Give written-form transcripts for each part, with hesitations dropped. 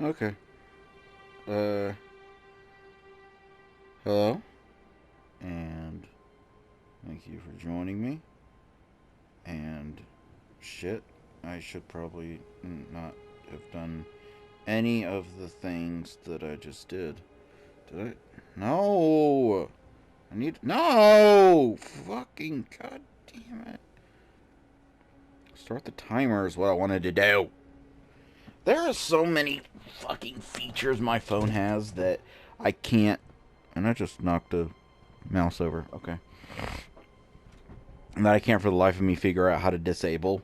Okay. Uh, hello, and thank you for joining me. And shit, I should probably not have done any of the things that I just did. Did I? No! I need. No! Fucking god damn it. Start the timer is what I wanted to do. There are so many fucking features my phone has that I can't. And I just knocked a mouse over. Okay. That I can't for the life of me figure out how to disable.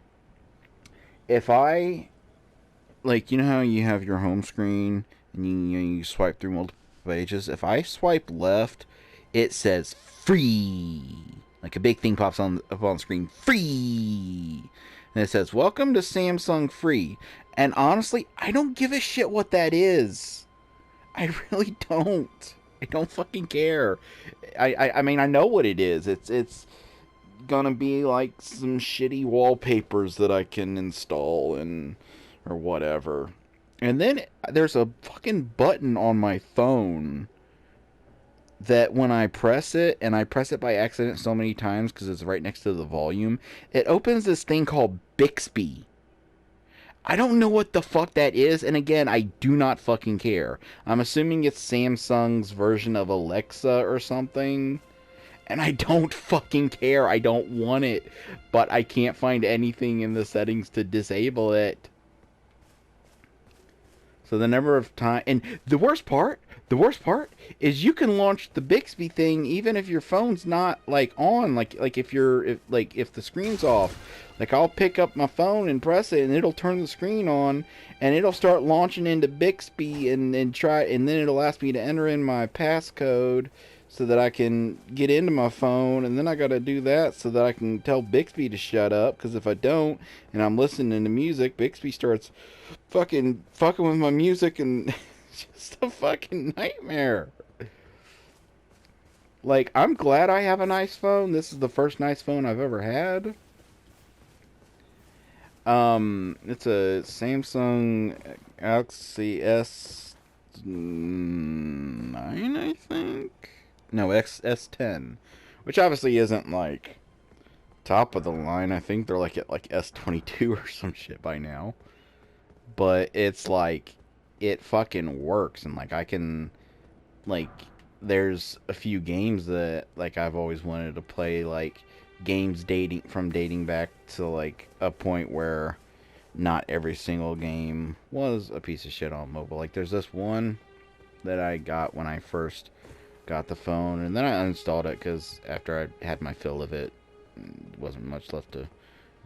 If I like, you know how you have your home screen and you swipe through multiple pages. If I swipe left, it says free. Like a big thing pops on up on the screen, free, and it says welcome to Samsung Free. And honestly, I don't give a shit what that is. I really don't. I don't fucking care. I mean I know what it is. It's gonna be like some shitty wallpapers that I can install and or whatever. And then there's a fucking button on my phone that when I press it, and I press it by accident so many times because it's right next to the volume, it opens this thing called Bixby. I don't know what the fuck that is, and again, I do not fucking care. I'm assuming it's Samsung's version of Alexa or something. And I don't fucking care. I don't want it. But I can't find anything in the settings to disable it. So the number of time, and the worst part is you can launch the Bixby thing even if your phone's not like on, like if the screen's off. Like I'll pick up my phone and press it and it'll turn the screen on and it'll start launching into Bixby and try, and then it'll ask me to enter in my passcode so that I can get into my phone, and then I gotta do that so that I can tell Bixby to shut up, because if I don't and I'm listening to music, Bixby starts fucking with my music, and it's just a fucking nightmare. Like, I'm glad I have a nice phone. This is the first nice phone I've ever had. It's a Samsung Galaxy S9, I think. No, S10, which obviously isn't like top of the line. I think they're like at like S22 or some shit by now. But it's like it fucking works, and like I can like there's a few games that like I've always wanted to play, like games dating back to like a point where not every single game was a piece of shit on mobile. Like there's this one that I got when I first got the phone, and then I uninstalled it because after I had my fill of it, wasn't much left to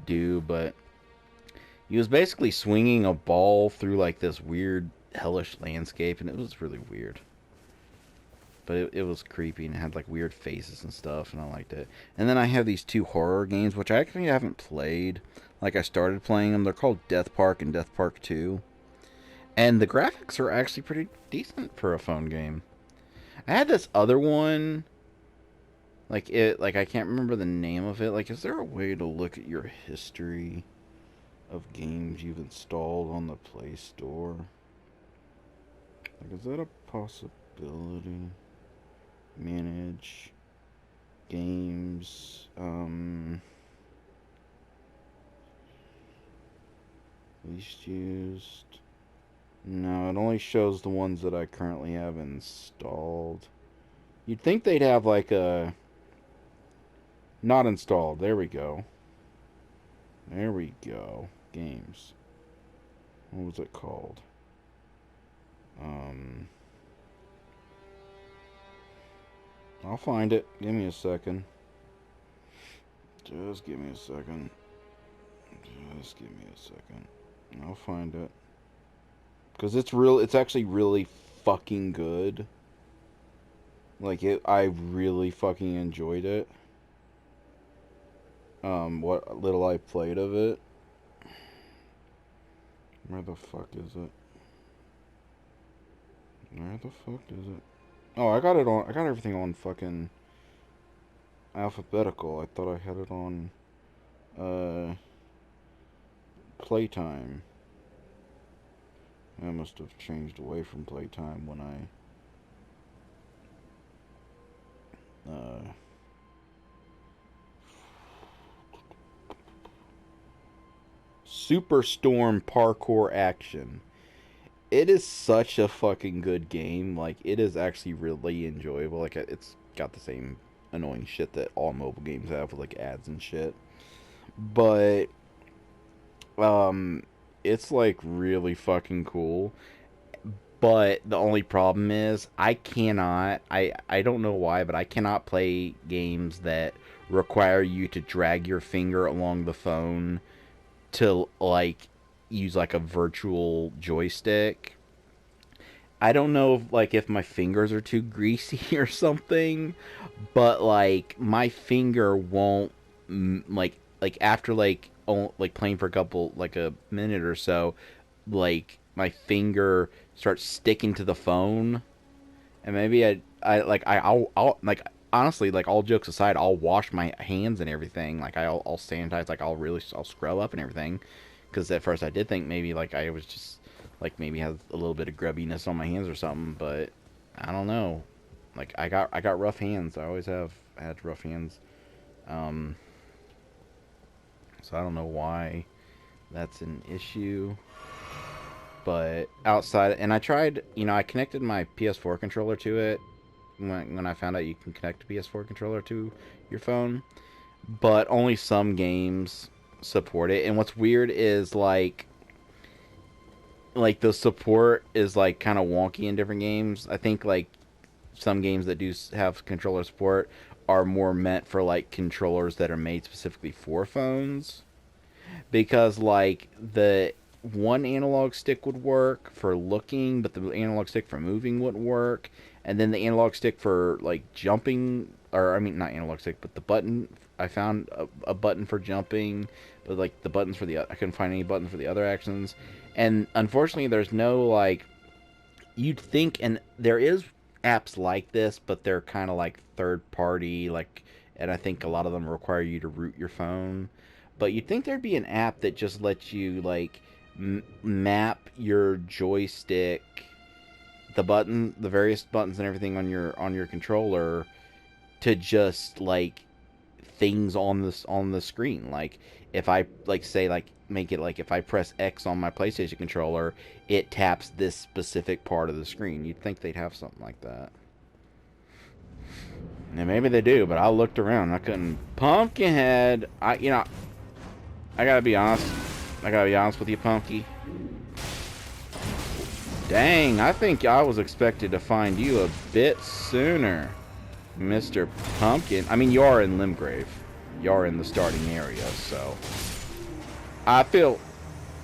do. But he was basically swinging a ball through like this weird hellish landscape, and it was really weird. But it was creepy and it had like weird faces and stuff, and I liked it. And then I have these two horror games, which I actually haven't played. Like I started playing them. They're called Death Park and Death Park 2. And the graphics are actually pretty decent for a phone game. I had this other one, like I can't remember the name of it. Like, is there a way to look at your history of games you've installed on the Play Store? Like, is that a possibility? Manage games, least used. No, it only shows the ones that I currently have installed. You'd think they'd have like a not installed. There we go. There we go. Games. What was it called? Um, I'll find it. Give me a second. Just give me a second. Just give me a second. I'll find it. Because it's real. It's actually really fucking good. Like it, I really fucking enjoyed it. What little I played of it. Where the fuck is it? Where the fuck is it? Oh, I got it on. I got everything on fucking alphabetical. I thought I had it on uh playtime. I must have changed away from playtime when Superstorm Parkour Action. It is such a fucking good game. Like, it is actually really enjoyable. Like, it's got the same annoying shit that all mobile games have with, like, ads and shit. But, it's, like, really fucking cool. But the only problem is I don't know why, but I cannot play games that require you to drag your finger along the phone to, like, use, like, a virtual joystick. I don't know if, like, if my fingers are too greasy or something, but, like, my finger won't, like after, like playing for a couple, like, a minute or so, like, my finger starts sticking to the phone. And maybe I'll like, honestly, like, all jokes aside, I'll wash my hands and everything. Like, I'll sanitize, like, I'll scrub up and everything. Because at first I did think maybe, like, I was just, like, maybe have a little bit of grubbiness on my hands or something. But I don't know. Like, I got rough hands. I always have had rough hands. Um, so I don't know why that's an issue. But outside, and I tried, I connected my PS4 controller to it when I found out you can connect a PS4 controller to your phone, but only some games support it. And what's weird is, like the support is, like, kind of wonky in different games. I think, like, some games that do have controller support are more meant for, like, controllers that are made specifically for phones, because, like, the one analog stick would work for looking, but the analog stick for moving wouldn't work. And then the analog stick for, like, jumping, or I mean, not analog stick, but the button. I found a button for jumping, but, like, the buttons for I couldn't find any buttons for the other actions. And unfortunately, there's no, like, you'd think, and there is apps like this, but they're kind of like third party, like, and I think a lot of them require you to root your phone. But you'd think there'd be an app that just lets you, like, map your joystick, the various buttons and everything on your controller, to just, like, things on the screen. Like, if I, like, say, like, make it like, if I press X on my PlayStation controller, it taps this specific part of the screen. You'd think they'd have something like that. And maybe they do, but I looked around. I couldn't. Pumpkinhead. I gotta be honest. I gotta be honest with you, Pumpkin. Dang, I think I was expected to find you a bit sooner, Mr. Pumpkin. I mean, you are in Limgrave. You are in the starting area, so I feel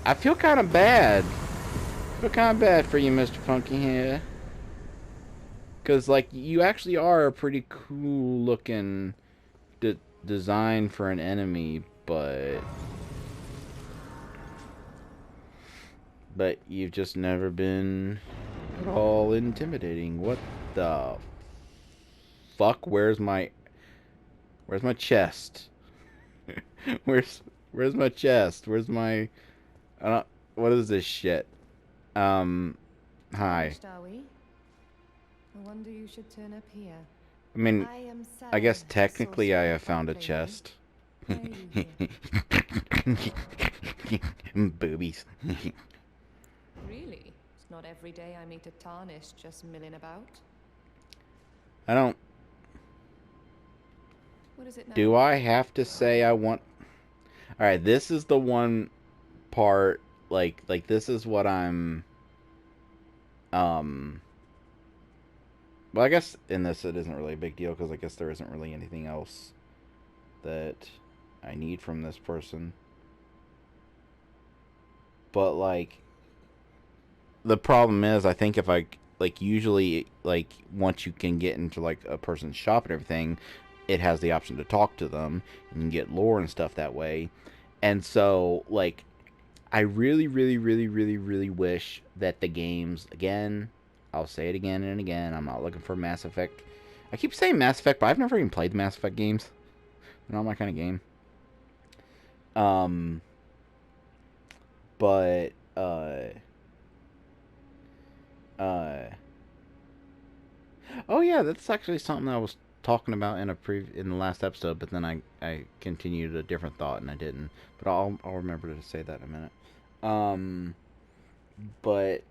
kind of bad. I feel kind of bad for you, Mr. Pumpkinhead. Because, like, you actually are a pretty cool looking design for an enemy, but you've just never been at all intimidating. What the fuck? Where's my chest? Where's my chest? Where's my I don't what is this shit? Um Hi. Are we? I wonder you should turn up here. I mean, I am I guess Sarah, technically I sorcerer have found a Plainview. chest. Why are you here? Boobies. Really? It's not every day I meet a tarnished just milling about. I don't. What is it now? Do I have to say I want? All right, this is the one part. Like this is what I'm. Um. Well, I guess in this it isn't really a big deal, because I guess there isn't really anything else that I need from this person. But, like, the problem is, I think if I, like, usually, like, once you can get into, like, a person's shop and everything, it has the option to talk to them, and you can get lore and stuff that way. And so, like, I really, really, really, really, really wish that the games, again, I'll say it again and again, I'm not looking for Mass Effect. I keep saying Mass Effect, but I've never even played the Mass Effect games. They're not my kind of game. Um, but, Uh, oh yeah, that's actually something I was talking about in in the last episode, but then I continued a different thought and I didn't. But I'll remember to say that in a minute. Um, but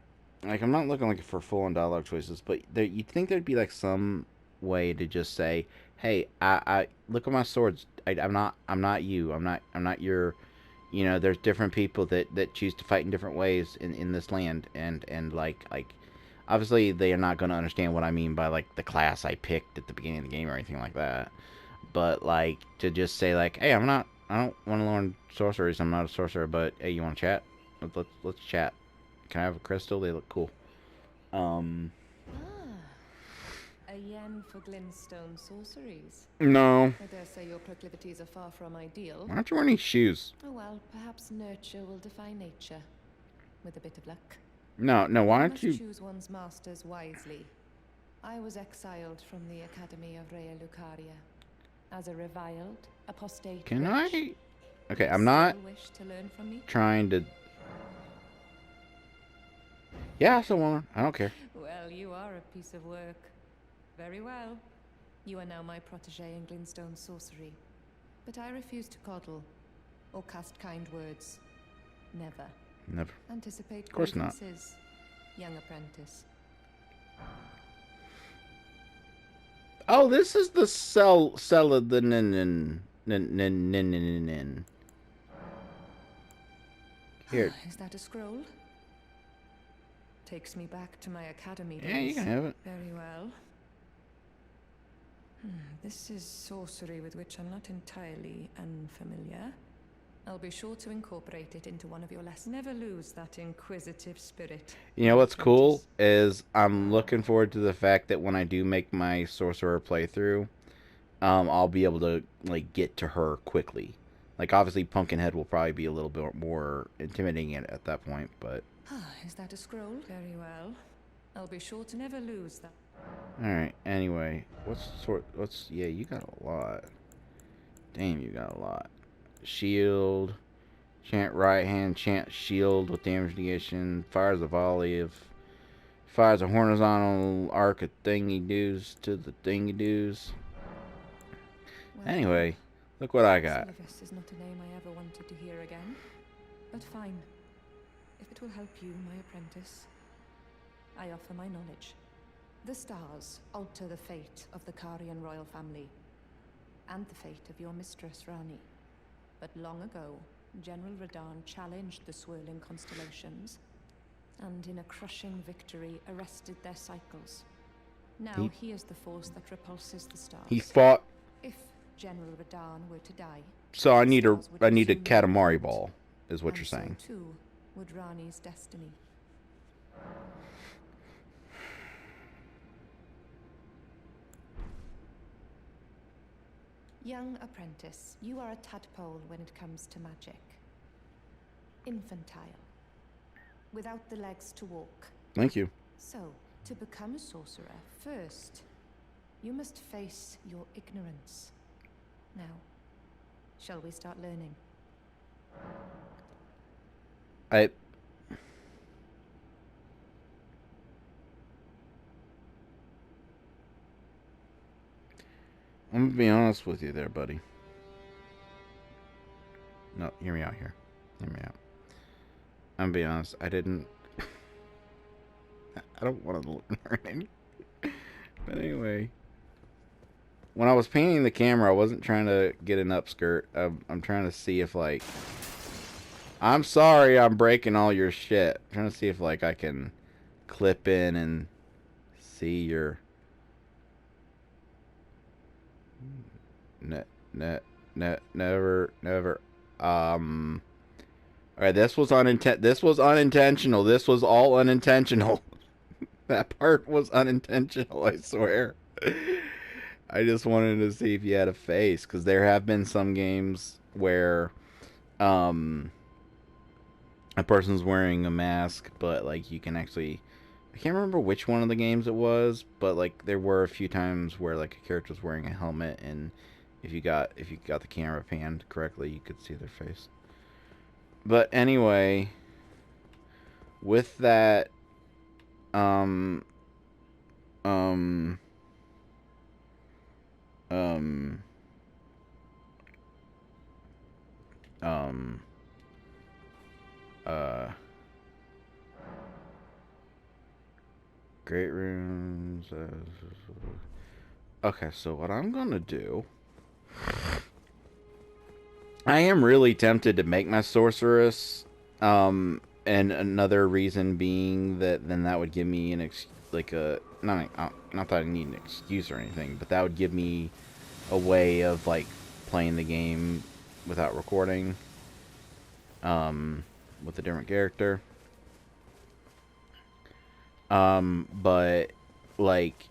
like I'm not looking like for full on dialogue choices, but you'd think there'd be like some way to just say, "Hey, I look at my swords. I'm not you. I'm not your. You know, there's different people that choose to fight in different ways in this land, and like obviously they are not going to understand what I mean by like the class I picked at the beginning of the game or anything like that. But like to just say like, hey, I don't want to learn sorceries. I'm not a sorcerer, but hey, you want to chat? Let's chat. Can I have a crystal? They look cool. Um, Ah, a yen for glintstone sorceries. no. I dare say your proclivities are far from ideal. Why aren't you wearing these shoes? Oh well, perhaps nurture will defy nature, with a bit of luck. No, no. Why One aren't must you? choose one's masters wisely. I was exiled from the Academy of Rea Lucaria as a reviled, apostate Can witch. I? Okay, You I'm not still wish to learn from me? trying to. Yeah, I still want to. I don't care. Well, you are a piece of work. Very well. You are now my protege in glintstone sorcery. But I refuse to coddle or cast kind words. Never. Never. Anticipate Of course not. grievances, young apprentice. Oh, this is the cell of the nin. Here. Is that a scroll? Takes me back to my academy days. Yeah, you can have it. Very well. This is sorcery with which I'm not entirely unfamiliar. I'll be sure to incorporate it into one of your lessons. Never lose that inquisitive spirit. You know what's cool is I'm looking forward to the fact that when I do make my sorcerer playthrough, I'll be able to like get to her quickly. Like obviously Pumpkinhead will probably be a little bit more intimidating at that point, but Is that a scroll? Very well. I'll be sure to never lose that. all right. Anyway, what's yeah, you got a lot. Damn, you got a lot. Shield, chant right hand, chant shield with damage negation, fires a volley of fires a horizontal arc of thingy doos to the thingy doos. Well, Anyway, look what I got. Silvus is not a name I ever wanted to hear again. But fine. If it will help you, my apprentice, I offer my knowledge. The stars alter the fate of the Karian royal family, and the fate of your mistress, Rani. But long ago, General Radahn challenged the swirling constellations, and in a crushing victory, arrested their cycles. Now he is the force that repulses the stars. He fought. If General Radahn were to die, So I need a stars would resume their Katamari orbit, ball, is what and you're saying. So too would Rani's destiny. Young apprentice, you are a tadpole when it comes to magic. Infantile. Without the legs to walk. Thank you. So, to become a sorcerer, first, you must face your ignorance. Now, shall we start learning? I'm gonna be honest with you there, buddy. No, hear me out here. Hear me out. I'm gonna be honest. I didn't. I don't want to learn any. But anyway, when I was painting the camera, I wasn't trying to get an upskirt. I'm trying to see if like. I'm sorry, I'm breaking all your shit. I'm trying to see if like I can clip in and see your. Never. Alright, this was unintentional. This was all unintentional. That part was unintentional, I swear. I just wanted to see if you had a face, because there have been some games where a person's wearing a mask, but like you can actually, I can't remember which one of the games it was, but like there were a few times where like a character was wearing a helmet, and if you got the camera panned correctly, you could see their face. But anyway, with that Um, um, um, um, uh, great rooms. Okay, so what I'm gonna do, I am really tempted to make my sorceress. And another reason being that then that would give me an like a not that I need an excuse or anything, but that would give me a way of like playing the game without recording, with a different character. But like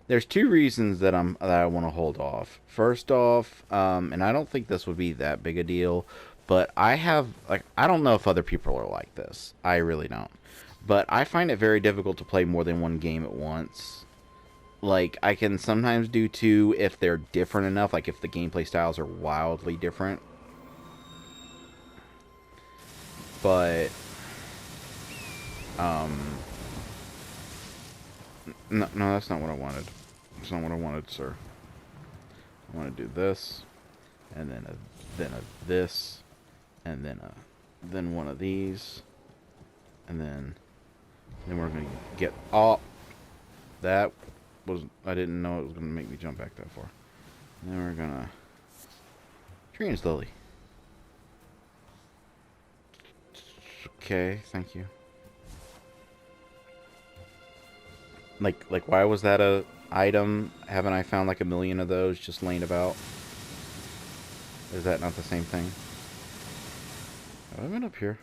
there's two reasons that I want to hold off. First off, and I don't think this would be that big a deal, but I have like I don't know if other people are like this. I really don't. But I find it very difficult to play more than one game at once. Like I can sometimes do two if they're different enough, like if the gameplay styles are wildly different. But um no, no, that's not what I wanted. That's not what I wanted, sir. I want to do this, and then a this, and then one of these, and then we're gonna get all that was I didn't know it was gonna make me jump back that far. And then we're gonna train slowly. Okay, thank you. Like why was that a item? Haven't I found like a million of those just laying about? Is that not the same thing? Have I been up here?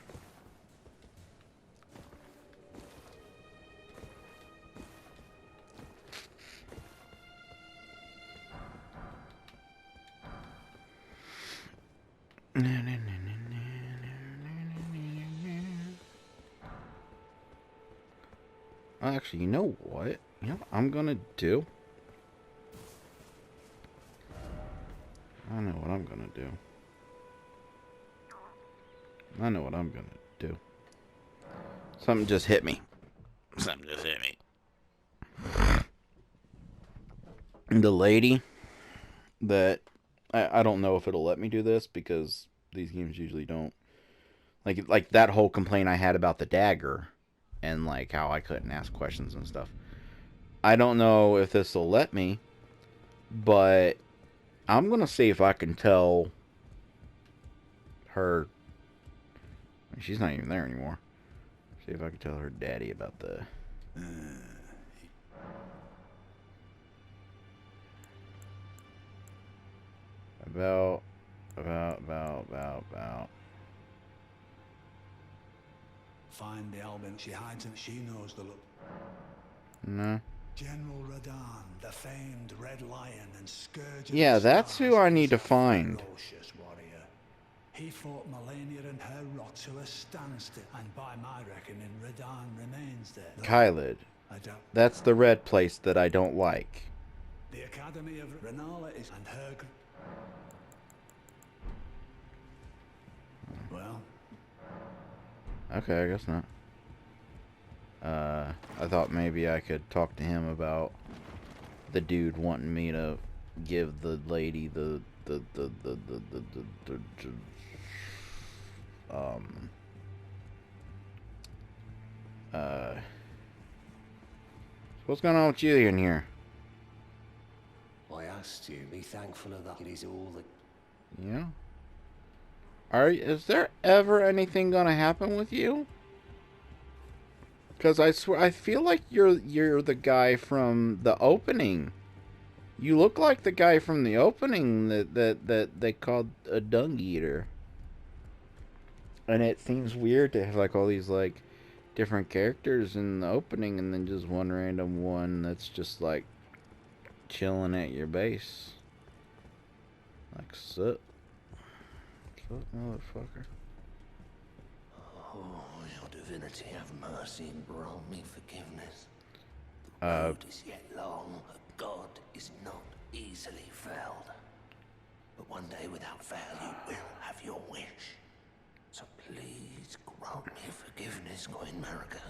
Actually, you know what? You know what I'm gonna do? I know what I'm gonna do. I know what I'm gonna do. Something just hit me. Something just hit me. The lady that I don't know if it'll let me do this because these games usually don't. Like that whole complaint I had about the dagger and like how I couldn't ask questions and stuff. I don't know if this will let me, but I'm gonna see if I can tell her. She's not even there anymore. See if I can tell her daddy about the. About. Find the Albin. She hides and she knows the look. No. General Radahn, the famed Red Lion and Scourge of Yeah, the that's Stars, who I need is to a find. ferocious warrior. He fought Melania and her rot to a standstill, and by my reckoning, Radahn remains there. Kylid. I doubt. That's the red place that I don't like. The Academy of Renala is and her. Well. Okay, I guess not. I thought maybe I could talk to him about the dude wanting me to give the lady the what's going on with you in here? I asked you, be thankful of that. It is all that. Yeah. Is there ever anything gonna happen with you? Because I swear, I feel like you're the guy from the opening. You look like the guy from the opening that they called a dung eater. And it seems weird to have like all these like different characters in the opening and then just one random one that's just like chilling at your base. Like sup, motherfucker. Oh, your divinity have mercy and grant me forgiveness. The road is yet long, a god is not easily felled. But one day without fail you will have your wish. So please grant me forgiveness, Coin America.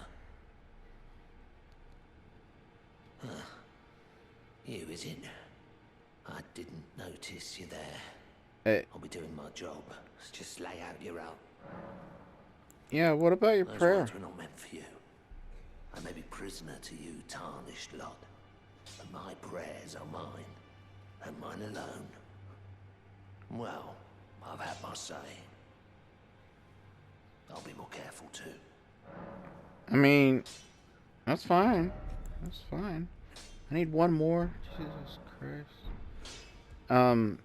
visit. I didn't notice you there. Hey, I'll be doing my job. Just lay out your route. yeah, what about your Those prayer? words were not meant for you. I may be prisoner to you, tarnished lot, but my prayers are mine, and mine alone. Well, I've had my say. I'll be more careful too. I mean, that's fine. That's fine. I need one more. Jesus Christ.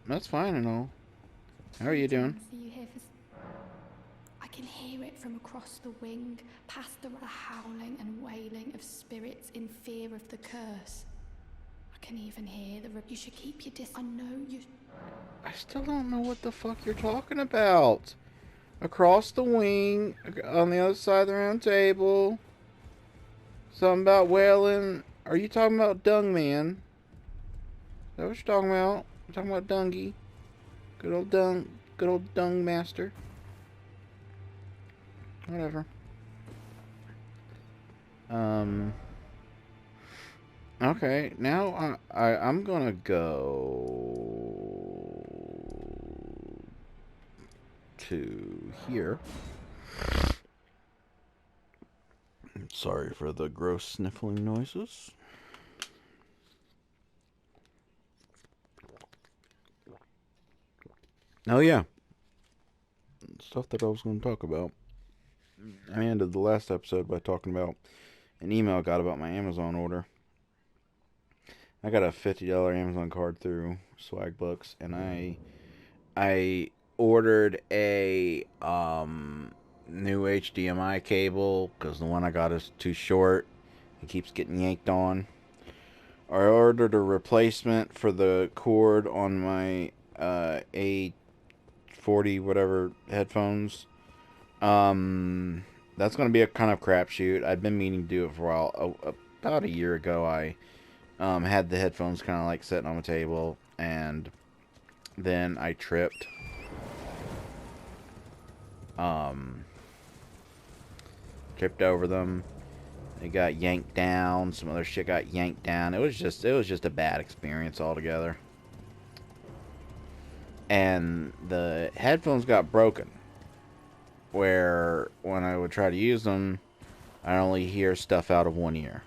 That's fine and all. How are you doing? See you here I can hear it from across the wing, past the howling and wailing of spirits in fear of the curse. I can even hear you should keep your distance. I know you. I still don't know what the fuck you're talking about. Across the wing, on the other side of the round table. Something about wailing. Are you talking about Dung Man? Is that what you're talking about? You're talking about Dungy? Good old Dung Master. Whatever. Okay, now I'm gonna go to here. Sorry for the gross sniffling noises. Oh yeah, stuff that I was going to talk about. I ended the last episode by talking about an email I got about my Amazon order. I got a $50 Amazon card through Swagbooks, and I ordered a new HDMI cable because the one I got is too short. It keeps getting yanked on. I ordered a replacement for the cord on my A40 whatever headphones. That's going to be a kind of crapshoot. I've been meaning to do it for a while. About a year ago, I had the headphones kind of like sitting on the table, and then I tripped. Tripped over them. They got yanked down. Some other shit got yanked down. It was just a bad experience altogether. And the headphones got broken, where when I would try to use them, I only hear stuff out of one ear.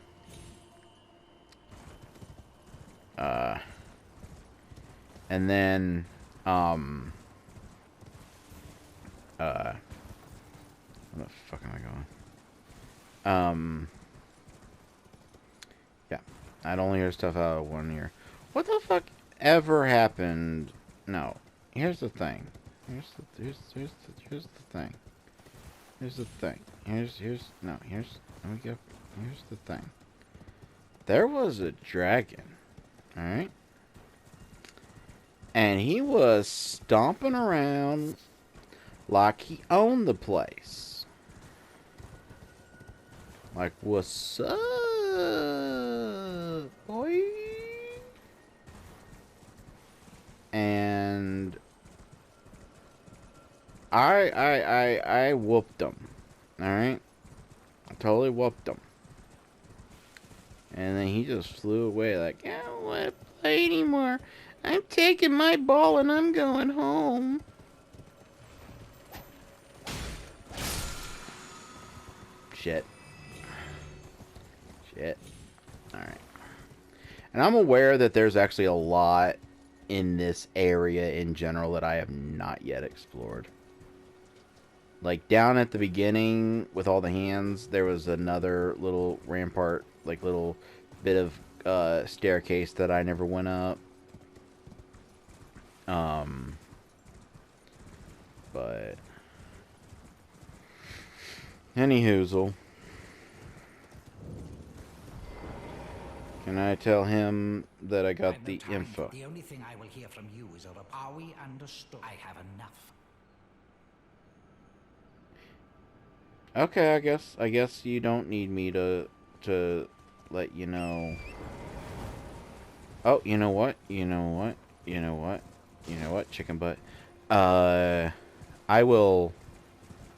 And then, where the fuck am I going? Yeah, I'd only hear stuff out of one ear. What the fuck ever happened? No, here's the thing. Here's the thing. Here's the thing. Here's let me go. Here's the thing. There was a dragon, alright? And he was stomping around like he owned the place. Like, what's up, boy? And I whooped him. Alright? I totally whooped him. And then he just flew away like, I don't want to play anymore. I'm taking my ball and I'm going home. Shit. Alright. And I'm aware that there's actually a lot in this area in general that I have not yet explored. Like, down at the beginning with all the hands, there was another little rampart, like little bit of staircase that I never went up. But anyhoozle. Can I tell him that I got the info? The only thing I will hear from you is are we understood? I have enough. Okay, I guess you don't need me to let you know. Oh, you know what? Chicken butt. I will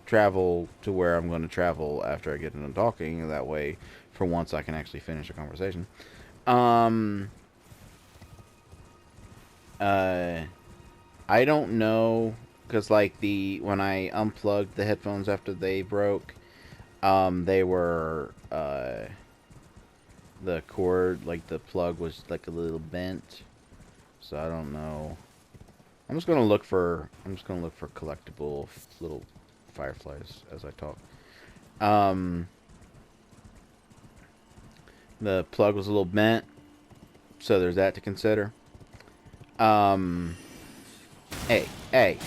travel to where I'm going to travel after I get done talking. That way, for once, I can actually finish a conversation. Uh, I don't know, because like when I unplugged the headphones after they broke, they were the cord, like the plug was like a little bent, so I don't know. I'm just gonna look for collectible little fireflies as I talk. Um, the plug was a little bent, so there's that to consider. Um, hey. I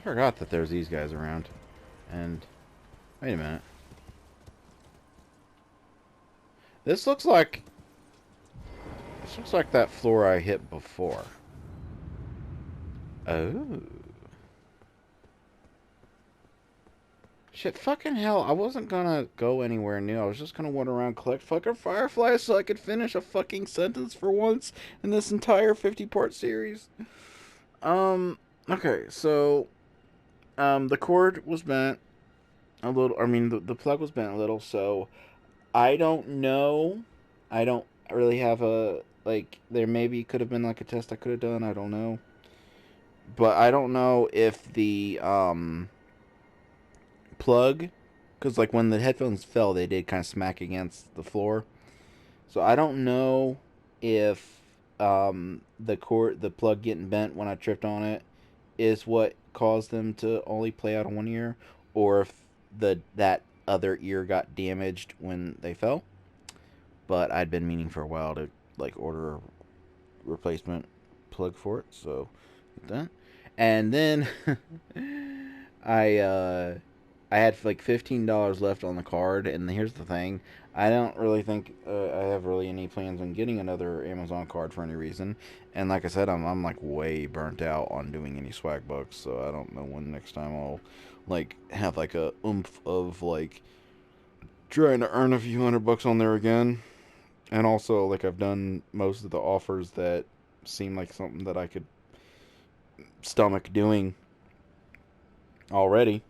forgot that there's these guys around. And, wait a minute. This looks like that floor I hit before. Oh. Shit, fucking hell, I wasn't gonna go anywhere new. I was just gonna wander around, collect fucking fireflies so I could finish a fucking sentence for once in this entire 50-part series. Okay, so, the cord was bent a little, I mean, the plug was bent a little, so I don't know. I don't really have a, like, there maybe could have been, like, a test I could have done, I don't know. But I don't know if the, plug, because like when the headphones fell, they did kind of smack against the floor. So I don't know if the plug getting bent when I tripped on it is what caused them to only play out of one ear, or if that other ear got damaged when they fell. But I'd been meaning for a while to like order a replacement plug for it, so that. And then I I had like $15 left on the card, and here's the thing: I don't really think I have really any plans on getting another Amazon card for any reason. And like I said, I'm like way burnt out on doing any swag bucks, so I don't know when next time I'll like have like a oomph of like trying to earn a few $100 on there again. And also, like, I've done most of the offers that seem like something that I could stomach doing already.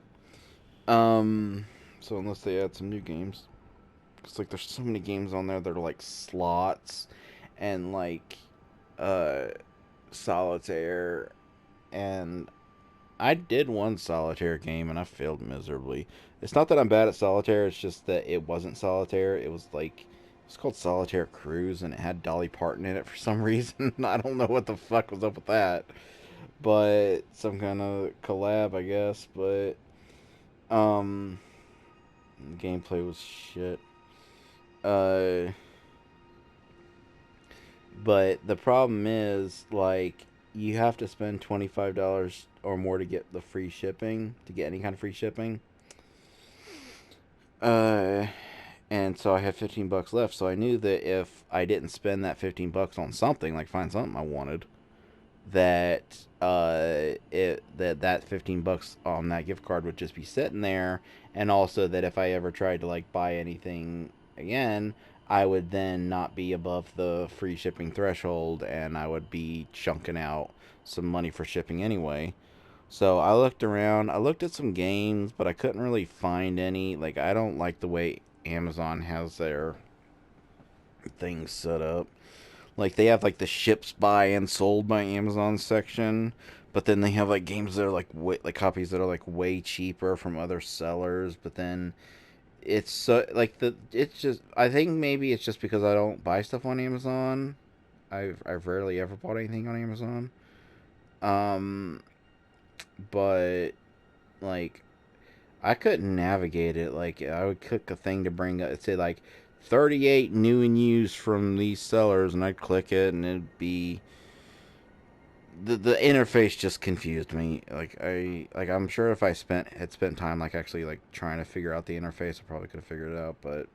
So unless they add some new games, it's like there's so many games on there that are like slots and like uh solitaire, and I did one solitaire game and I failed miserably. It's not that I'm bad at solitaire, it's just that it wasn't solitaire. It was like it's called Solitaire Cruise, and it had Dolly Parton in it for some reason. I don't know what the fuck was up with that, but some kind of collab, I guess. But um, gameplay was shit. Uh, but the problem is like you have to spend $25 or more to get the free shipping, to get any kind of free shipping. Uh, and so I had $15 left. So I knew that if I didn't spend that $15 on something, like find something I wanted, that that $15 on that gift card would just be sitting there, and also that if I ever tried to like buy anything again, I would then not be above the free shipping threshold, and I would be chunking out some money for shipping anyway. So I looked around, I looked at some games, but I couldn't really find any. Like, I don't like the way Amazon has their things set up. Like, they have like the ships by and sold by Amazon section, but then they have like games that are like like copies that are like way cheaper from other sellers. But then it's so like it's just, I think maybe it's just because I don't buy stuff on Amazon. I've rarely ever bought anything on Amazon. Um, but like I couldn't navigate it. Like, I would click a thing to bring up, say like 38 new and used from these sellers, and I'd click it, and it'd be the interface just confused me. I'm sure if I had spent time like actually like trying to figure out the interface, I probably could have figured it out. But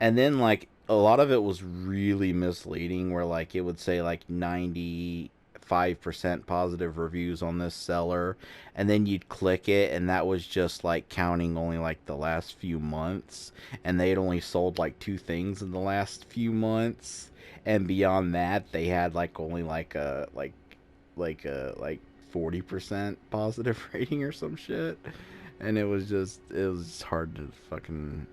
and then like a lot of it was really misleading, where like it would say like 95% positive reviews on this seller, and then you'd click it, and that was just like counting only like the last few months, and they had only sold like 2 things in the last few months, and beyond that they had like only like a like 40% positive rating or some shit. And it was hard to fucking.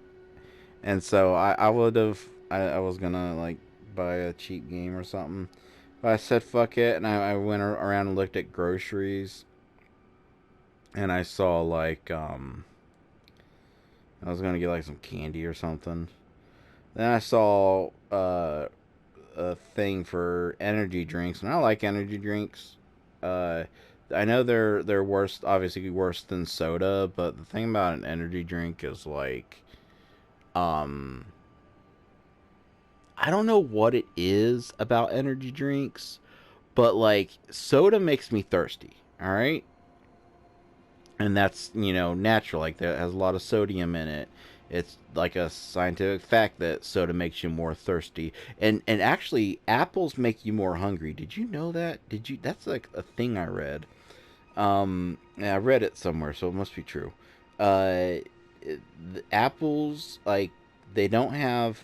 And so I would have, I was gonna like buy a cheap game or something. But I said fuck it, and I went around and looked at groceries, and I saw like I was gonna get like some candy or something. Then I saw a thing for energy drinks, and I like energy drinks. Uh, I know they're worse, obviously worse than soda, but the thing about an energy drink is like, um, I don't know what it is about energy drinks, but like soda makes me thirsty. All right, and that's, you know, natural. Like, that has a lot of sodium in it. It's like a scientific fact that soda makes you more thirsty, and actually apples make you more hungry. Did you know that? Did you? That's like a thing I read. Yeah, I read it somewhere, so it must be true. uh the apples, like, they don't have,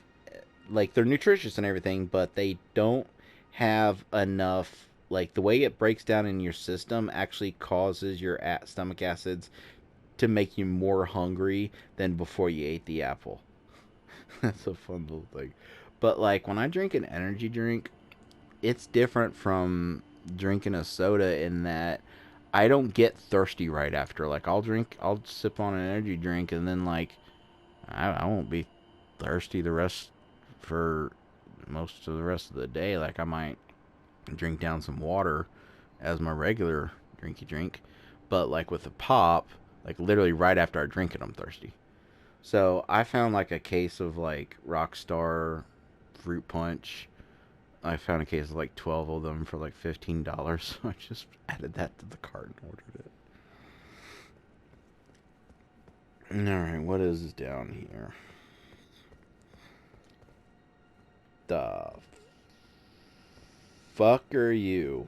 like, they're nutritious and everything, but they don't have enough. Like, the way it breaks down in your system actually causes your stomach acids to make you more hungry than before you ate the apple. That's a fun little thing. But like, when I drink an energy drink, it's different from drinking a soda in that I don't get thirsty right after. Like, I'll sip on an energy drink, and then like I won't be thirsty the rest for most of the rest of the day. Like, I might drink down some water as my regular drinky drink, but like with a pop, like literally right after I drink it, I'm thirsty. So I found like a case of like Rockstar fruit punch. I found a case of like 12 of them for like $15. So I just added that to the cart and ordered it. Alright, what is down here? The fuck are you?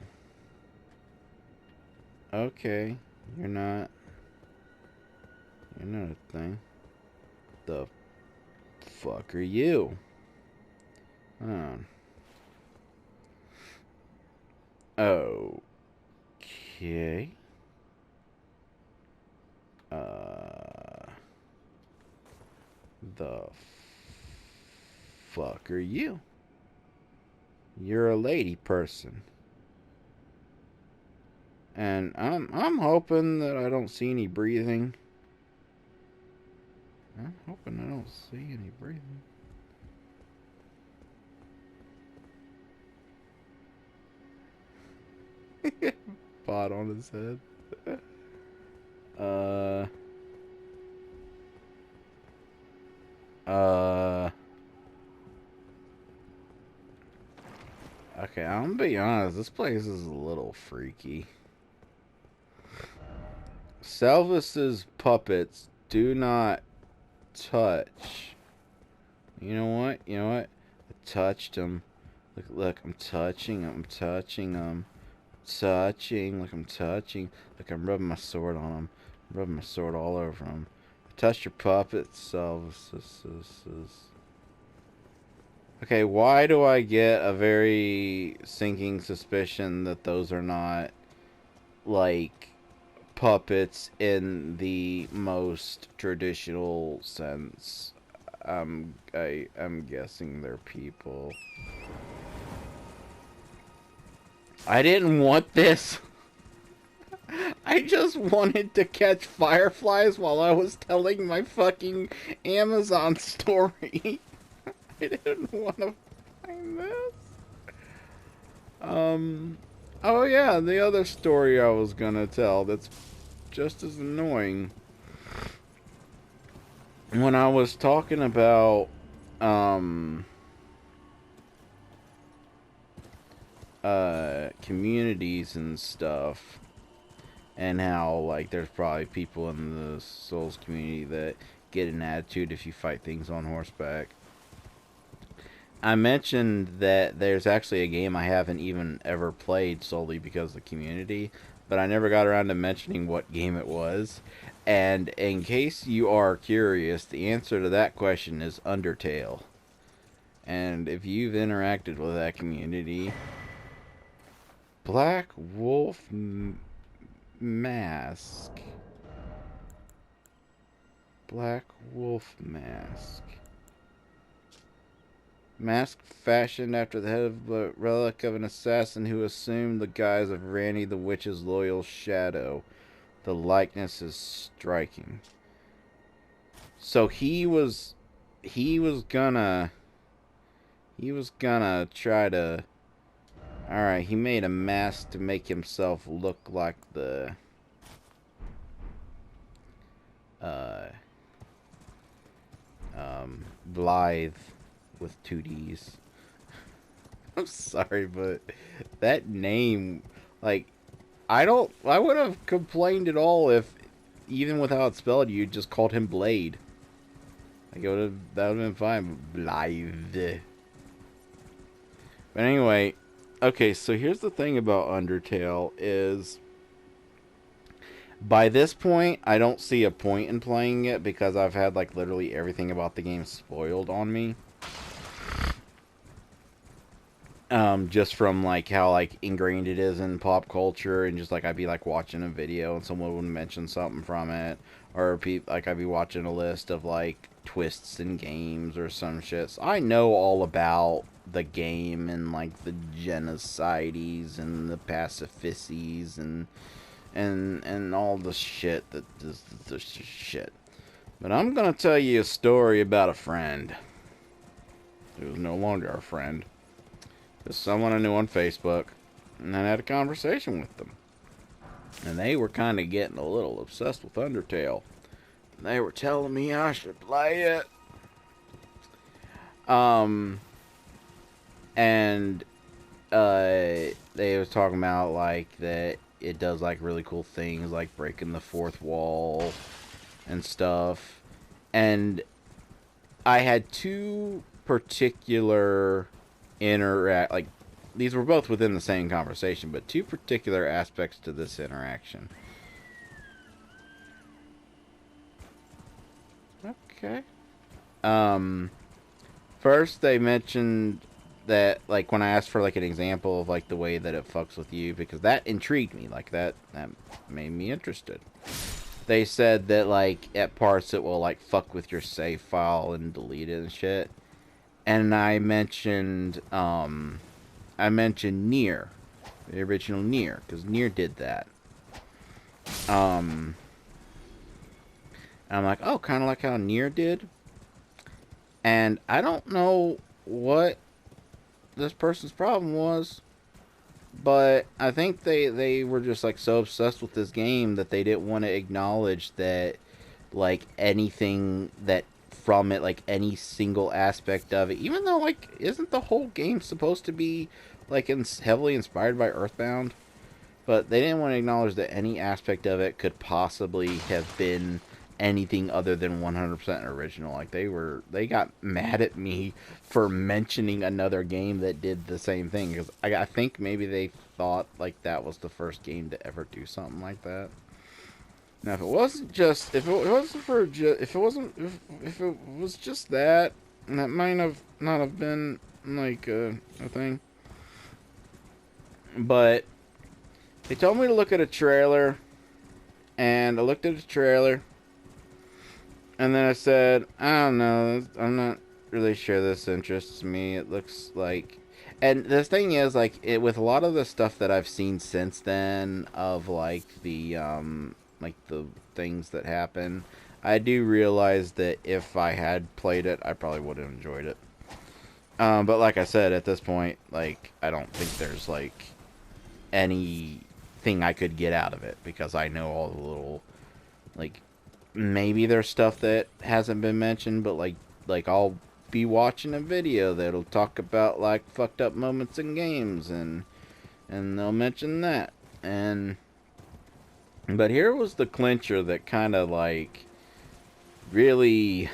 Okay, you're not. You're not a thing. The fuck are you? Okay. The fuck are you? You're a lady person. And I'm hoping that I don't see any breathing. I'm hoping I don't see any breathing. Pot on his head. Uh. Okay, I'm gonna be honest. This place is a little freaky. Salvis's puppets do not touch. You know what? You know what? I touched him. Look, I'm touching him. I'm touching him. Touching. Look, I'm touching. Look, I'm rubbing my sword on him. I'm rubbing my sword all over him. I touched your puppets, Salvis. Okay, why do I get a very sinking suspicion that those are not, like, puppets in the most traditional sense? I'm guessing they're people. I didn't want this. I just wanted to catch fireflies while I was telling my fucking Amazon story. I didn't want to find this. Oh yeah, the other story I was gonna tell that's just as annoying. When I was talking about, communities and stuff, and how, like, there's probably people in the Souls community that get an attitude if you fight things on horseback. I mentioned that there's actually a game I haven't even ever played solely because of the community, but I never got around to mentioning what game it was. And in case you are curious, the answer to that question is Undertale. And if you've interacted with that community, Black Wolf Mask. Black Wolf Mask. Mask fashioned after the head of the relic of an assassin who assumed the guise of Randy the Witch's loyal shadow. The likeness is striking. So he was gonna try to. Alright, he made a mask to make himself look like the Blythe with 2Ds. I'm sorry, but that name, like, I would have complained at all if, even with how it's spelled, you just called him Blade. Like, that would have been fine. Blythe. But anyway, okay, so here's the thing about Undertale is, by this point, I don't see a point in playing it because I've had, like, literally everything about the game spoiled on me. Just from, like, how, like, ingrained it is in pop culture, and just, like, I'd be, like, watching a video and someone would mention something from it, or, like, I'd be watching a list of, like, twists in games or some shit. So I know all about the game and, like, the genocides and the pacificies and all the shit that the shit. But I'm gonna tell you a story about a friend who's no longer a friend. Just someone I knew on Facebook, and I had a conversation with them. And they were kind of getting a little obsessed with Undertale. They were telling me I should play it. And they was talking about, like, that it does, like, really cool things, like breaking the fourth wall and stuff. And I had two particular like, these were both within the same conversation, but two particular aspects to this interaction. Okay. First they mentioned that, like, when I asked for, like, an example of, like, the way that it fucks with you, because that intrigued me, like, that made me interested. They said that, like, at parts it will, like, fuck with your save file and delete it and shit. And I mentioned Nier, the original Nier, because Nier did that. And I'm like, oh, kind of like how Nier did. And I don't know what this person's problem was, but I think they were just, like, so obsessed with this game that they didn't want to acknowledge that, like, anything that from it, like, any single aspect of it, even though, like, isn't the whole game supposed to be, like, heavily inspired by Earthbound? But they didn't want to acknowledge that any aspect of it could possibly have been anything other than 100% original. Like, they got mad at me for mentioning another game that did the same thing, because I think maybe they thought, like, that was the first game to ever do something like that. Now, if it was just that, that might have not have been, like, a thing. But they told me to look at a trailer, and I looked at the trailer, and then I said, I don't know, I'm not really sure this interests me. It looks like, and the thing is, like, with a lot of the stuff that I've seen since then of, like, the things that happen, I do realize that if I had played it, I probably would have enjoyed it. But like I said, at this point, like, I don't think there's, like, anything I could get out of it, because I know all the little, like, maybe there's stuff that hasn't been mentioned, but, like I'll be watching a video that'll talk about, like, fucked up moments in games, and they'll mention that. But here was the clincher that kind of, like, really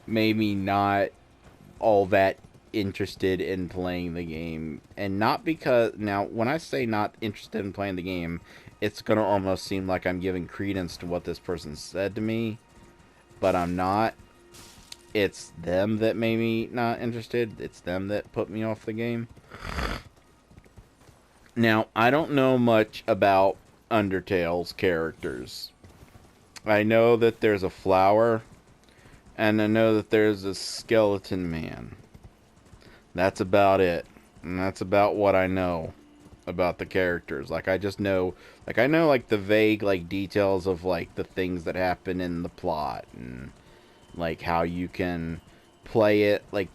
made me not all that interested in playing the game. And not because, now, when I say not interested in playing the game, it's gonna almost seem like I'm giving credence to what this person said to me, but I'm not. It's them that made me not interested. It's them that put me off the game. Now, I don't know much about Undertale's characters. I know that there's a flower, and I know that there's a skeleton man. That's about it. And that's about what I know about the characters. Like, I just know, like, I know, like, the vague, like, details of, like, the things that happen in the plot. And, like, how you can play it. Like,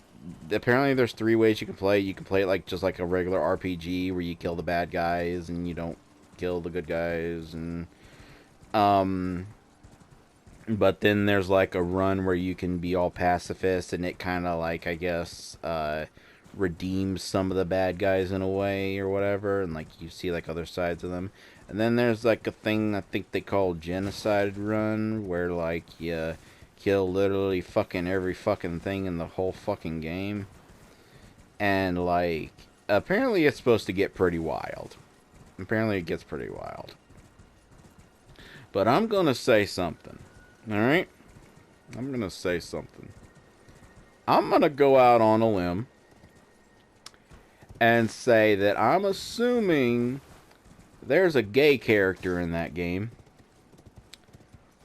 apparently there's 3 ways you can play it. You can play it, like, just like a regular RPG where you kill the bad guys and you don't kill the good guys. And, but then there's, like, a run where you can be all pacifist and it kind of, like, I guess, redeems some of the bad guys in a way or whatever, and like you see like other sides of them. And then there's like a thing I think they call genocide run, where like you kill literally fucking every fucking thing in the whole fucking game. And like apparently it's supposed to get pretty wild. Apparently it gets pretty wild. But I'm gonna say something. Alright? I'm gonna say something. I'm gonna go out on a limb and say that I'm assuming there's a gay character in that game,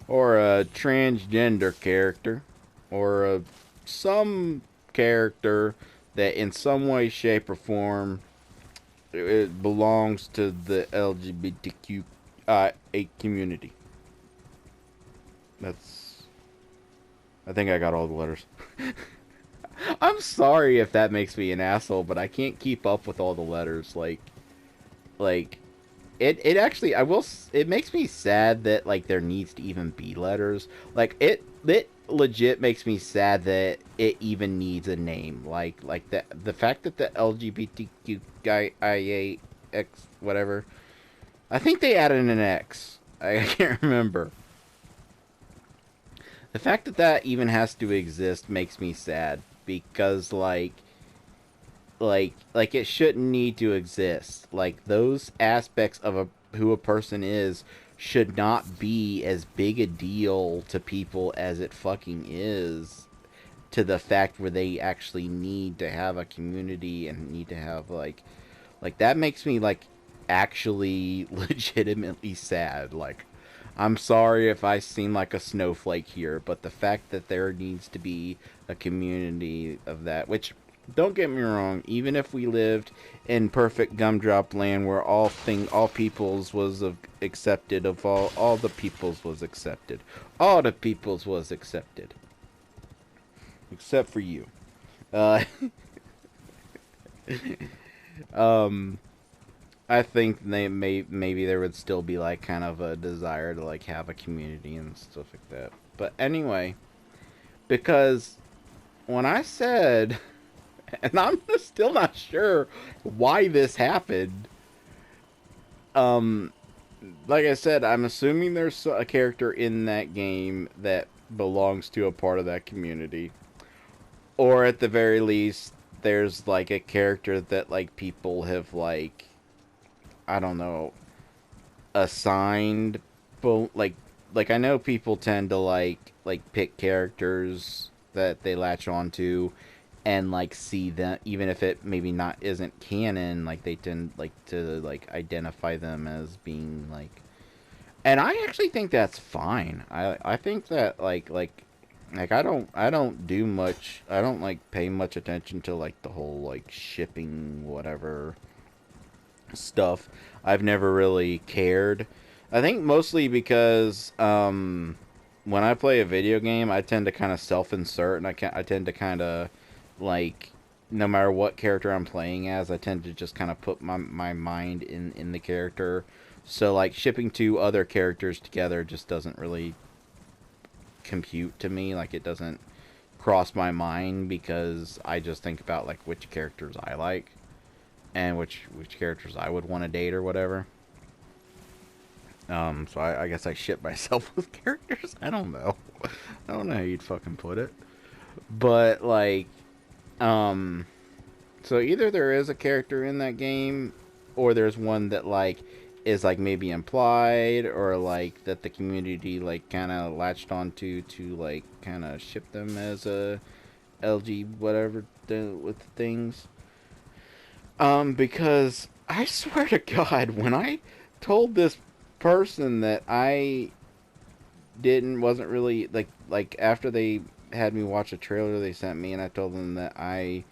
or a transgender character, or some character that in some way, shape, or form it belongs to the LGBTQ community. That's... I think I got all the letters. I'm sorry if that makes me an asshole, but I can't keep up with all the letters. Like, it actually, it makes me sad that, like, there needs to even be letters. Like, it legit makes me sad that it even needs a name. Like, the fact that the LGBTQ guy, X, whatever, I think they added an X. I can't remember. The fact that that even has to exist makes me sad. Because, like it shouldn't need to exist. Like, those aspects of who a person is should not be as big a deal to people as it fucking is, to the fact where they actually need to have a community and need to have like that makes me like actually legitimately sad. Like, I'm sorry if I seem like a snowflake here, but the fact that there needs to be a community of that, which, don't get me wrong, even if we lived in perfect gumdrop land where all peoples was accepted, of all the peoples was accepted, all the peoples was accepted, except for you. Uh, I think maybe there would still be like kind of a desire to like have a community and stuff like that. But anyway, because when I said, and I'm still not sure why this happened. Like I said, I'm assuming there's a character in that game that belongs to a part of that community, or at the very least, there's like a character that like people have like, I don't know, assigned, but like I know people tend to like pick characters that they latch onto and like see them, even if it maybe not isn't canon, like they tend like to like identify them as being like, and I actually think that's fine. I think that like I don't do much, I don't like pay much attention to like the whole like shipping whatever stuff. I've never really cared. I think mostly because when I play a video game, I tend to kind of self-insert, and I tend to kind of like, no matter what character I'm playing as, I tend to just kind of put my mind in the character. So like shipping two other characters together just doesn't really compute to me. Like, it doesn't cross my mind, because I just think about like which characters I like and which characters I would want to date or whatever. So I guess I ship myself with characters. I don't know. I don't know how you'd fucking put it. But like, so either there is a character in that game, or there's one that like is like maybe implied, or like that the community like kind of latched onto to like kind of ship them as a LG whatever with things. Because I swear to God, when I told this person that I wasn't really like after they had me watch a trailer they sent me, and I told them that I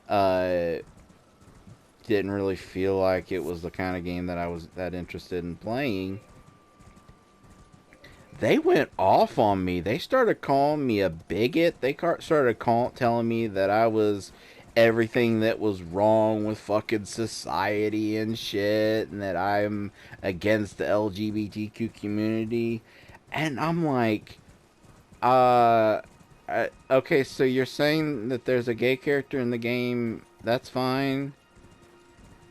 Uh, didn't really feel like it was the kind of game that I was that interested in playing. They went off on me. They started calling me a bigot. They started telling me that I was everything that was wrong with fucking society and shit, and that I'm against the LGBTQ community. And I'm like, okay, so you're saying that there's a gay character in the game? That's fine.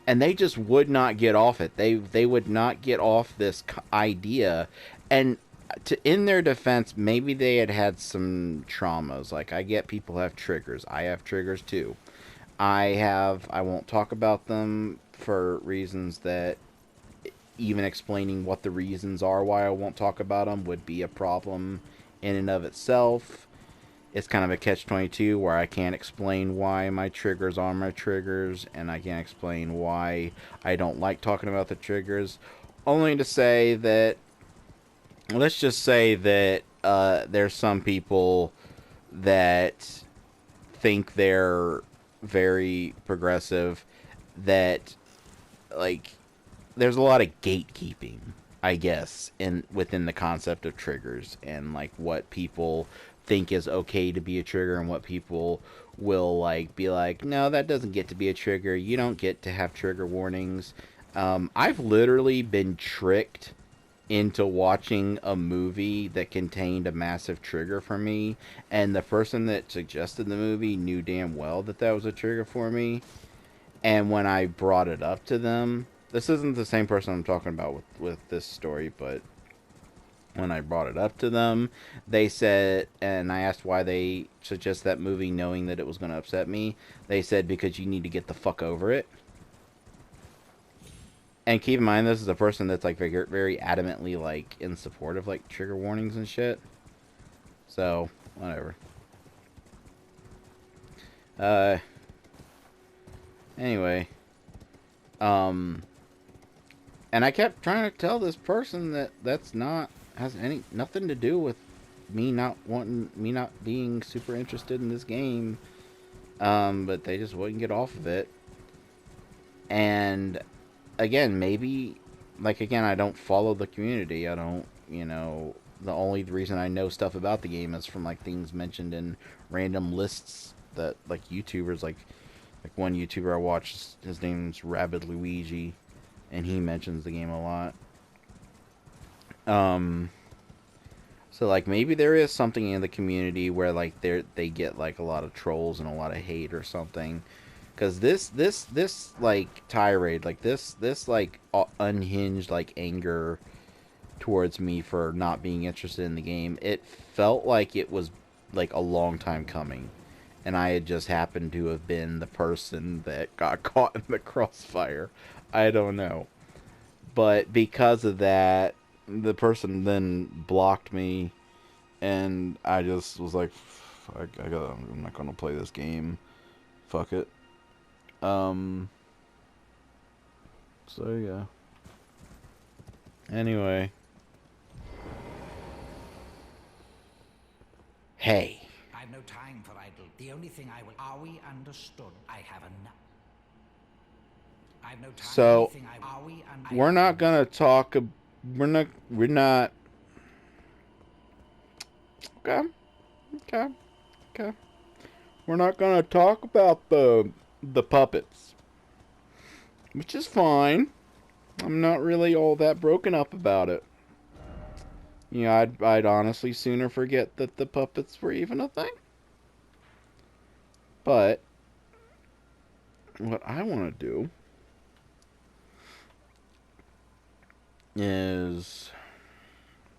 And they just would not get off it. They would not get off this idea. And in their defense, maybe they had some traumas. Like, I get people have triggers. I have triggers too. I won't talk about them for reasons that even explaining what the reasons are why I won't talk about them would be a problem in and of itself. It's kind of a catch-22 where I can't explain why my triggers are my triggers, and I can't explain why I don't like talking about the triggers. Only to say that, let's just say that there's some people that think they're very progressive, that, like, there's a lot of gatekeeping, I guess, within the concept of triggers, and like what people think is okay to be a trigger, and what people will like be like, no, that doesn't get to be a trigger. You don't get to have trigger warnings. I've literally been tricked into watching a movie that contained a massive trigger for me, and the person that suggested the movie knew damn well that that was a trigger for me. And when I brought it up to them, this isn't the same person I'm talking about with this story, but when I brought it up to them, they said, and I asked why they suggest that movie knowing that it was going to upset me. They said, because you need to get the fuck over it. And keep in mind, this is a person that's like very, very adamantly like in support of like trigger warnings and shit. So, whatever. Anyway. And I kept trying to tell this person that that's not, nothing to do with me not being super interested in this game. But they just wouldn't get off of it. And again, maybe, like, again, I don't follow the community. I don't, the only reason I know stuff about the game is from like things mentioned in random lists that like YouTubers, like one YouTuber I watched, his name's Rabid Luigi, and he mentions the game a lot. So like maybe there is something in the community where like they get like a lot of trolls and a lot of hate or something, because this like tirade, like this like unhinged like anger towards me for not being interested in the game, it felt like it was like a long time coming, and I had just happened to have been the person that got caught in the crossfire. I don't know. But because of that, the person then blocked me, and I just was like, I'm not gonna play this game. Fuck it. So yeah. Anyway. Hey. I've no time for idle. The only thing I will... Are we understood? I have enough. I've no time. So, we're not gonna talk... We're not... Okay. We're not gonna talk about the puppets. Which is fine. I'm not really all that broken up about it. I'd honestly sooner forget that the puppets were even a thing. But what I want to do is...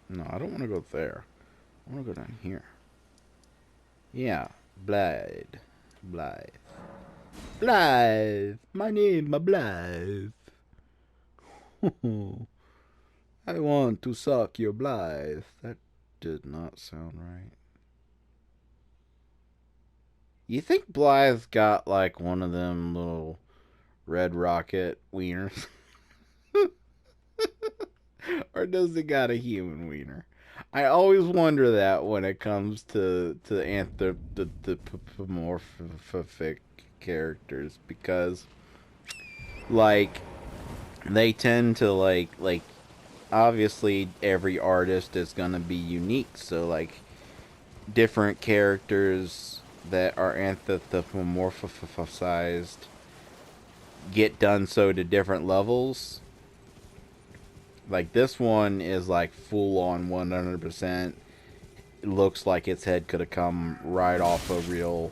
No, I don't want to go there. I want to go down here. Yeah, Blythe. Blythe! My name is Blythe. I want to suck your Blythe. That did not sound right. You think Blythe got like one of them little Red Rocket wieners? Or does it got a human wiener? I always wonder that when it comes to anthropomorphic characters because, like, they tend to, like, obviously every artist is gonna be unique, so, like, different characters that are anthropomorphized get done so to different levels. Like, this one is, like, full-on 100%. It looks like its head could have come right off a real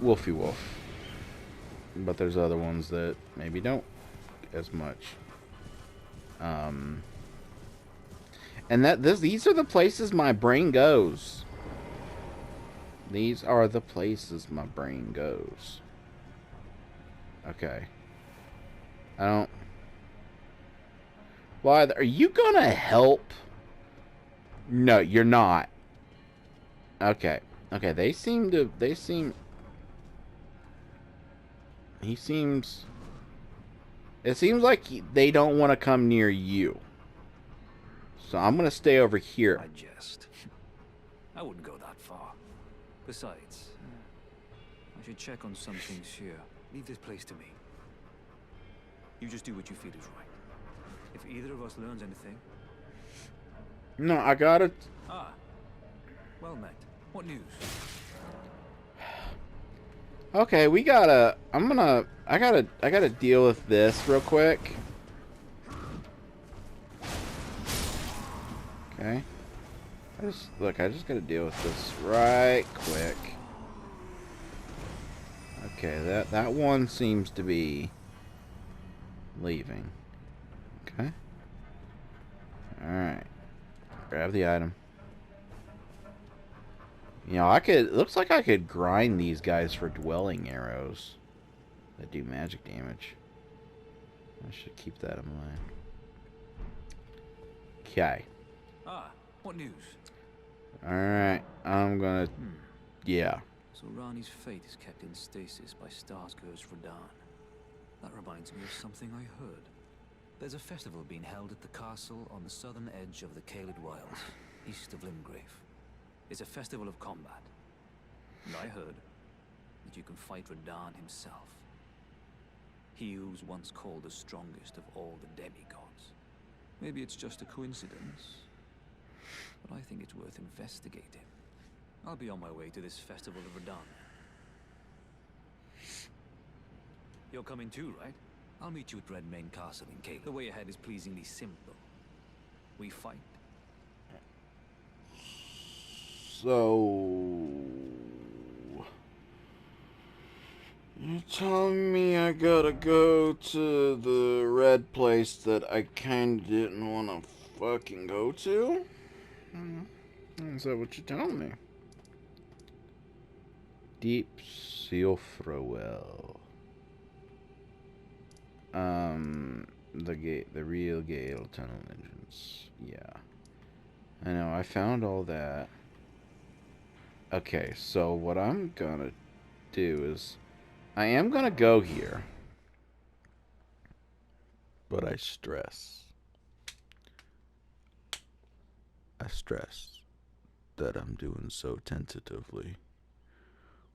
Wolfie Wolf. But there's other ones that maybe don't as much. And these are the places my brain goes. These are the places my brain goes. Okay. I don't... Why? Are you gonna help? No, you're not. Okay. Okay, they seem... He seems... It seems like they don't want to come near you. So I'm gonna stay over here. I jest. I wouldn't go that far. Besides, I should check on some things here. Leave this place to me. You just do what you feel is right. If either of us learns anything... No, I got it. Ah. Well met. What news? Okay, we gotta... I gotta deal with this real quick. Okay. I just gotta deal with this right quick. Okay, that one seems to be leaving. Okay. Alright. Grab the item. You know, it looks like I could grind these guys for dwelling arrows that do magic damage. I should keep that in mind. Okay. Ah, what news? Alright, I'm gonna... Yeah. So Rani's fate is kept in stasis by Starscourge Radahn. That reminds me of something I heard. There's a festival being held at the castle on the southern edge of the Caelid Wilds, east of Limgrave. It's a festival of combat. And I heard that you can fight Radahn himself. He who was once called the strongest of all the demigods. Maybe it's just a coincidence, but I think it's worth investigating. I'll be on my way to this festival of Radahn. You're coming too, right? I'll meet you at Redmane Castle in Caelid. The way ahead is pleasingly simple. We fight. So... You're telling me I gotta go to the red place that I kinda didn't wanna fucking go to? Is that what you're telling me? Deep Siofrowell. The real Gale tunnel entrance. Yeah. I know, I found all that. Okay, so what I'm gonna do is... I am gonna go here. But I stress that I'm doing so tentatively.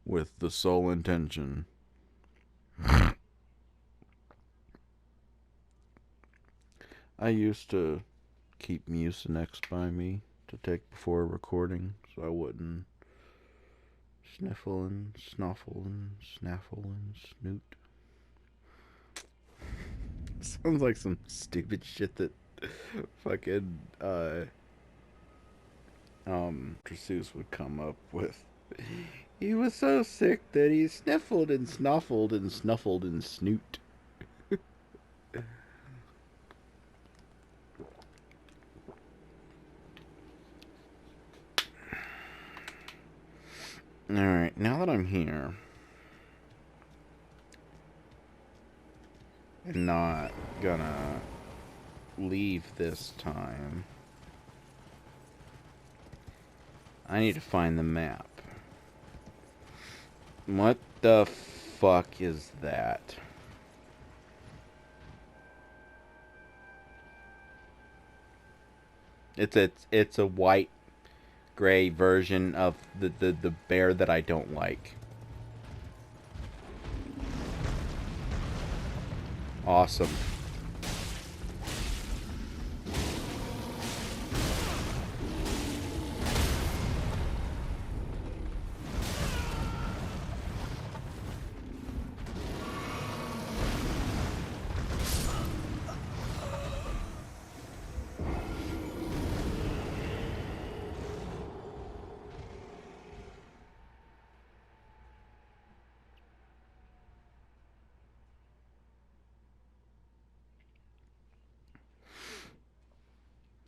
With the sole intention I used to keep Mucinex by me to take before recording, so I wouldn't sniffle and snuffle and snaffle and snoot. Sounds like some stupid shit that fucking Trassus would come up with. He was so sick that he sniffled and snuffled and snuffled and snoot. Alright, now that I'm here, and not gonna leave this time, I need to find the map. What the fuck is that? It's a white gray version of the bear that I don't like. Awesome.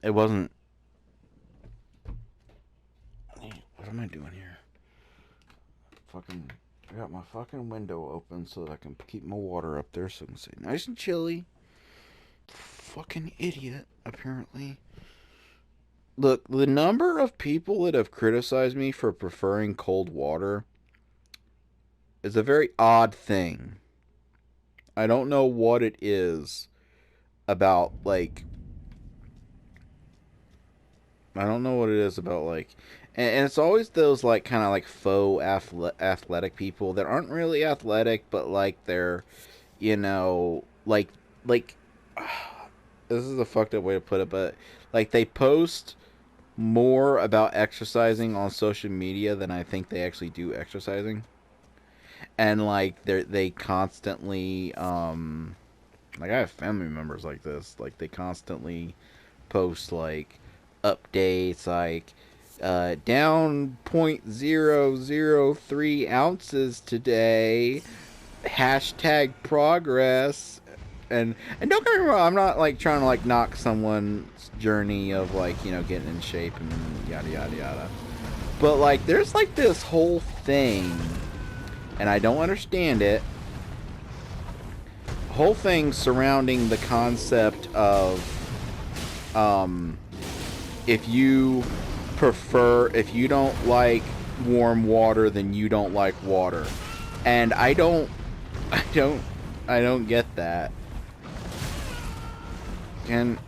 It wasn't... What am I doing here? Fucking... I got my fucking window open so that I can keep my water up there so I can stay nice and chilly. Fucking idiot, apparently. Look, the number of people that have criticized me for preferring cold water is a very odd thing. I don't know what it is about, like... I don't know what it is about, like... And it's always those, like, kind of, like, faux athletic people that aren't really athletic, but, like, they're, you know, like... This is a fucked up way to put it, but, like, they post more about exercising on social media than I think they actually do exercising. And, like, they constantly, like, I have family members like this. Like, they constantly post, like, updates, like, down 0.003 ounces today, hashtag progress. And don't get me wrong, I'm not, like, trying to, like, knock someone's journey of, like, you know, getting in shape and yada, yada, yada. But, like, there's, like, this whole thing, and I don't understand it, whole thing surrounding the concept of, if you don't like warm water, then you don't like water. And I don't get that. Can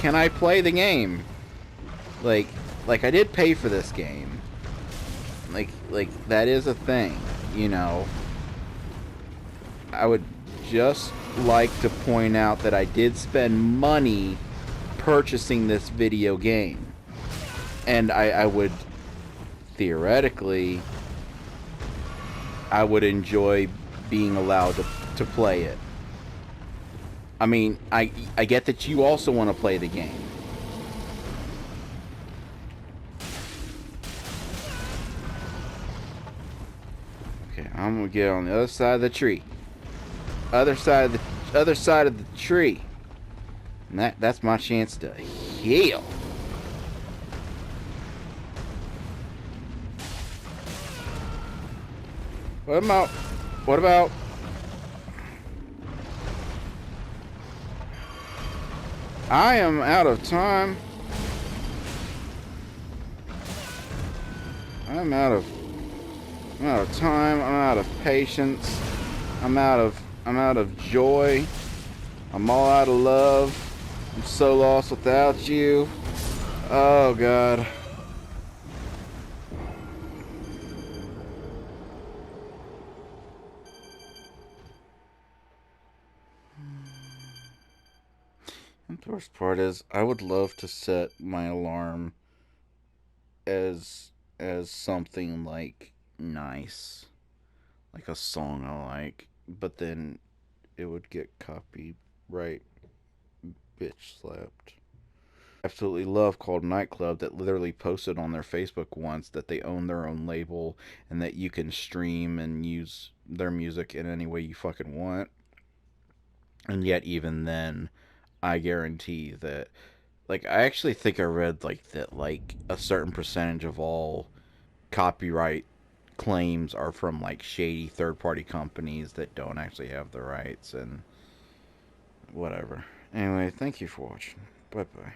I play the game? Like I did pay for this game. Like that is a thing, you know. I would just like to point out that I did spend money purchasing this video game. And I would, theoretically, I would enjoy being allowed to play it. I mean, I get that you also want to play the game. Okay, I'm gonna get on the other side of the tree. Other side of the tree. And that's my chance to heal. What about I am out of time. I'm out of time. I'm out of patience. I'm out of joy. I'm all out of love. I'm so lost without you. Oh God. And the worst part is, I would love to set my alarm as something like nice, like a song I like, but then it would get copyright bitch slapped. Absolutely love called Nightclub that literally posted on their Facebook once that they own their own label and that you can stream and use their music in any way you fucking want. And yet even then, I guarantee that, like, I actually think I read, like, that, like, a certain percentage of all copyright claims are from, like, shady third-party companies that don't actually have the rights, and whatever. Anyway, thank you for watching. Bye-bye.